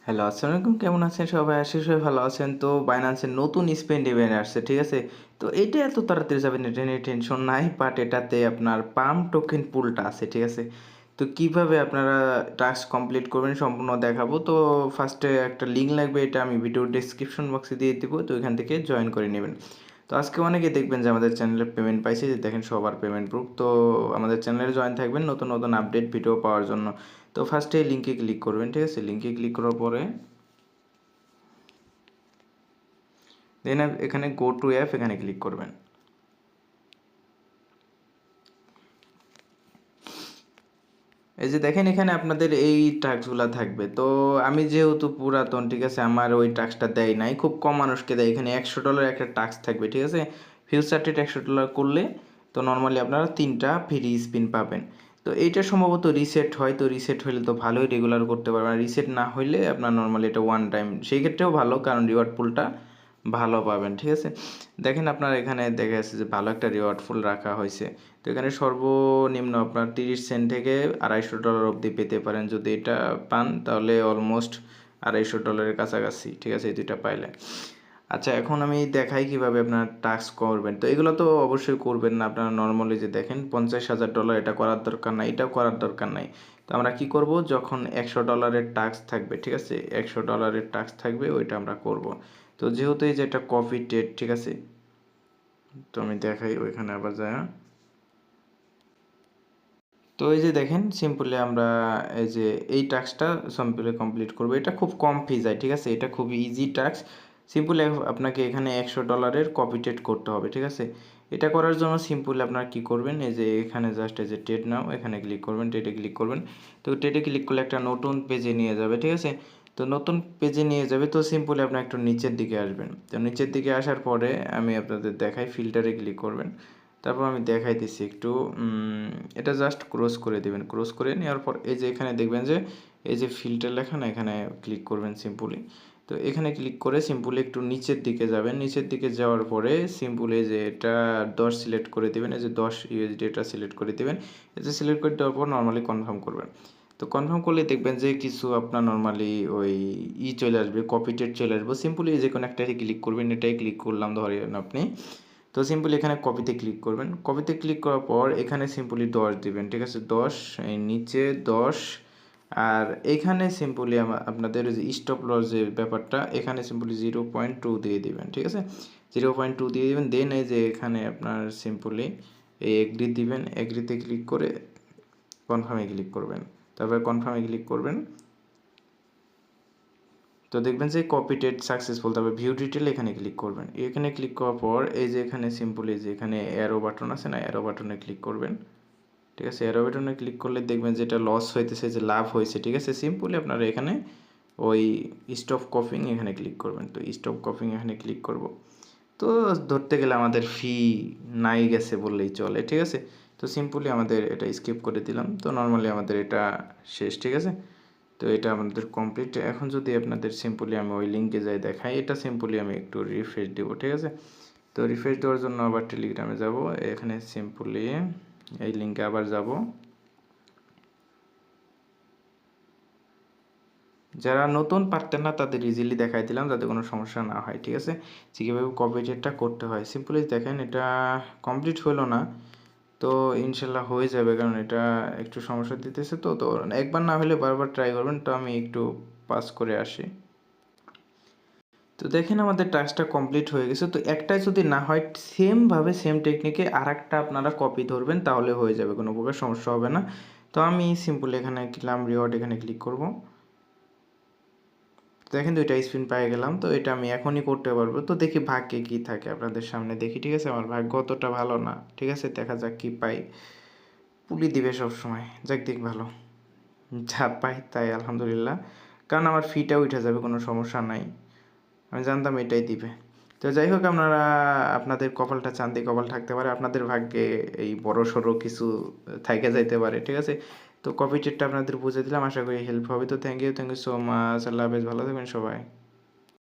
Hello, আসসালামু আলাইকুম। কেমন আছেন সবাই? আশা করি সবাই ভালো আছেন। তো বাইন্যান্সের নতুন স্পেন্ড ইভেন্ট আসছে, ঠিক আছে? তো এইটা এত তাড়াতাড়ি যাবে না, এটা নিয়ে টেনশন নাই। বাট এটাতে আপনার পাম্প টোকেন পুলটা আছে, ঠিক আছে? তো কিভাবে আপনারা টাস্ক কমপ্লিট করবেন সম্পূর্ণ দেখাবো। তো ফার্স্টে একটা লিঙ্ক লাগবে, এটা আমি ভিডিওর ডেসক্রিপশন বক্সে দিয়ে দিব। তো ওইখান থেকে জয়েন করে নেবেন। তো আজকে অনেকে দেখবেন যে আমাদের চ্যানেলে পেমেন্ট পাইছে, যে দেখেন সবার পেমেন্ট প্রুফ। তো আমাদের চ্যানেলে জয়েন থাকবেন নতুন, নতুন আপডেট ভিডিও পাওয়ার জন্য। তো ফার্স্টে এই লিঙ্কে ক্লিক করবেন, ঠিক আছে? লিঙ্কে ক্লিক করার পরে দেন এখানে গো টু অ্যাপ এখানে ক্লিক করবেন। এই যে দেখেন এখানে আপনাদের এই টাস্কগুলা থাকবে। তো আমি যেহেতু পুরাতন, ঠিক আছে, আমার ওই টাস্কটা দেয় নাই, খুব কম মানুষকে দেয়। এখানে $100 একটা টাস্ক থাকবে, ঠিক আছে? ফিউচারটেড $100 করলে তো নর্মালি আপনারা 3টা ফ্রি স্পিন পাবেন। তো এইটা সম্ভবত রিসেট হয়, তো রিসেট হইলে তো ভালোই, রেগুলার করতে পারবেন। আর রিসেট না হইলে আপনার নর্মালি এটা ওয়ান টাইম, সেই ক্ষেত্রেও ভালো, কারণ রিওয়ার্ড পুলটা ভালো পাবেন, ঠিক আছে? দেখেন আপনার এখানে দেখা যাচ্ছে যে ভালো একটা রিওয়ার্ড ফুল রাখা হয়েছে। তো এখানে সর্বনিম্ন আপনার 30 সেন্ট থেকে $250 অবধি পেতে পারেন। যদি এটা পান তাহলে অলমোস্ট $250 কাছাকাছি, ঠিক আছে, এই দুইটা পাইলে। আচ্ছা, এখন আমি দেখাই কিভাবে আপনার টাস্ক করবেন। তো এগুলো তো অবশ্যই করবেন না আপনারা নর্মালি, যে দেখেন $50,000 এটা করার দরকার নাই, এটাও করার দরকার নাই। তো আমরা কি করব, যখন $100 টাস্ক থাকবে, ঠিক আছে, $100 টাস্ক থাকবে ওইটা আমরা করব। তো যেহেতু এই যে এটা কপি টেট, ঠিক আছে, তো আমি দেখাই ওইখানে আবার যায়। তো এই যে দেখেন সিম্পলি আমরা এই যে এই টাস্কটা সিম্পলি কমপ্লিট করব। এটা খুব কম ফি যায়, ঠিক আছে? এটা খুব ইজি টাস্ক। সিম্পলি আপনাকে এখানে $100 কপি টেট করতে হবে, ঠিক আছে? এটা করার জন্য সিম্পলি আপনারা কি করবেন, এই যে এখানে জাস্ট এই যে টেট নাও এখানে ক্লিক করবেন, টেটে ক্লিক করবেন। তো টেটে ক্লিক করলে একটা নতুন পেজে নিয়ে যাবে, ঠিক আছে? তো নতুন পেজে নিয়ে যাবে। তো সিম্পলি আপনার একটু নিচের দিকে আসবেন। তো নিচের দিকে আসার পরে আমি আপনাদের দেখাই, ফিল্টারে ক্লিক করবেন। তারপর আমি দেখাইতেছি একটু, এটা জাস্ট ক্রস করে দিবেন। ক্রস করে নেওয়ার পর এই যে এখানে দেখবেন যে এই যে ফিল্টার লেখা না, এখানে ক্লিক করবেন সিম্পলি। তো এখানে ক্লিক করে সিম্পলি একটু নিচের দিকে যাবেন। নিচের দিকে যাওয়ার পরে সিম্পলি এই যে এটা 10 সিলেক্ট করে দিবেন। এই যে 10 USD এটা সিলেক্ট করে দিবেন। এই যে সিলেক্ট করে দেওয়ার পর নরমালি কনফার্ম করবেন। তো কনফার্ম করলে দেখবেন যে কিছু আপনার নরমালি ওই চলে আসবে, কপি টেট চলে আসবে। সিম্পলি যে কোনো একটাতে ক্লিক করবেন। এটাই ক্লিক করলাম ধরেন আপনি। তো সিম্পলি এখানে কপিতে ক্লিক করবেন। কপিতে ক্লিক করার পর এখানে সিম্পলি 10 দিবেন, ঠিক আছে? 10 এই নিচে 10। আর এখানে সিম্পলি আপনাদের যে স্টপ লস যে ব্যাপারটা, এখানে সিম্পলি 0.2 দিয়ে দিবেন, ঠিক আছে? 0.2 দিয়ে দিবেন। দেন এই যে এখানে আপনার সিম্পলি এই এগ্রি দিবেন। এগ্রিতে ক্লিক করে কনফার্মে ক্লিক করবেন। তারপরে কনফার্মে ক্লিক করবেন। তো দেখবেন যে কপি টেট সাকসেসফুল। তারপর ভিউ ডিটেল এখানে ক্লিক করবেন। এখানে ক্লিক করার পর এই যে এখানে সিম্পলি যে এখানে অ্যারো বাটন আছে না, অ্যারো বাটনে ক্লিক করবেন, ঠিক আছে? অ্যারো বাটনে ক্লিক করলে দেখবেন যে এটা লস হইতেছে, যে লাভ হয়েছে, ঠিক আছে? সিম্পলি আপনারা এখানে ওই স্টপ কপিং এখানে ক্লিক করবেন। তো স্টপ কপিং এখানে ক্লিক করব। তো ধরতে গেলে আমাদের ফি নাই গেছে বললেই চলে, ঠিক আছে? তো সিম্পলি আমাদের এটা স্কিপ করে দিলাম। তো নর্মালি আমাদের এটা শেষ, ঠিক আছে? তো এটা আমাদের কমপ্লিট। এখন যদি আপনাদের সিম্পলি আমি ওই লিঙ্কে যাই দেখাই, এটা সিম্পলি আমি একটু রিফ্রেশ দেব, ঠিক আছে? তো রিফ্রেশ দেওয়ার জন্য আবার টেলিগ্রামে যাব। এখানে সিম্পলি এই লিঙ্কে আবার যাব। যারা নতুন পারতেন না তাদের ইজিলি দেখাই দিলাম, যাতে কোনো সমস্যা না হয়, ঠিক আছে? যে কীভাবে কপি টেটটা করতে হয়। সিম্পলি দেখেন এটা কমপ্লিট হলো না। তো ইনশাল্লাহ হয়ে যাবে, কারণ এটা একটু সমস্যা দিতেছে। তো একবার না হলে বারবার ট্রাই করবেন। তো আমি একটু পাস করে আসি। তো দেখেন আমাদের টাস্কটা কমপ্লিট হয়ে গেছে। তো একটাই যদি না হয়, সেমভাবে সেম টেকনিকে আরেকটা আপনারা কপি ধরবেন, তাহলে হয়ে যাবে, কোনো প্রকার সমস্যা হবে না। তো আমি সিম্পলি এখানে ক্লাম রিওয়ার্ড এখানে ক্লিক করব। দেখেন 2টা স্পিন পেয়ে গেলাম। তো এটা আমি এখনই করতে পারবো। তো দেখি ভাগ্যে কি থাকে আপনাদের সামনে দেখি, ঠিক আছে? আমার ভাগ্য অতটা ভালো না, ঠিক আছে? দেখা যাক কি পাই। পুলি দিবে সবসময়, যাক দিক ভালো। যা পাই তাই আলহামদুলিল্লাহ, কারণ আমার ফিটা উঠে যাবে, কোনো সমস্যা নাই। আমি জানতাম এটাই দিবে। তো যাই হোক, আপনারা আপনাদের কপালটা চান্দি কপাল থাকতে পারে, আপনাদের ভাগ্যে এই বড়সড় কিছু থাইকা যাইতে পারে, ঠিক আছে? তো কপি টেটটা আপনাদের বুঝে দিলাম, আশা করি হেল্প হবে। তো থ্যাংক ইউ সো মাচ। আল্লাহ হাফেজ, ভালো থাকবেন সবাই।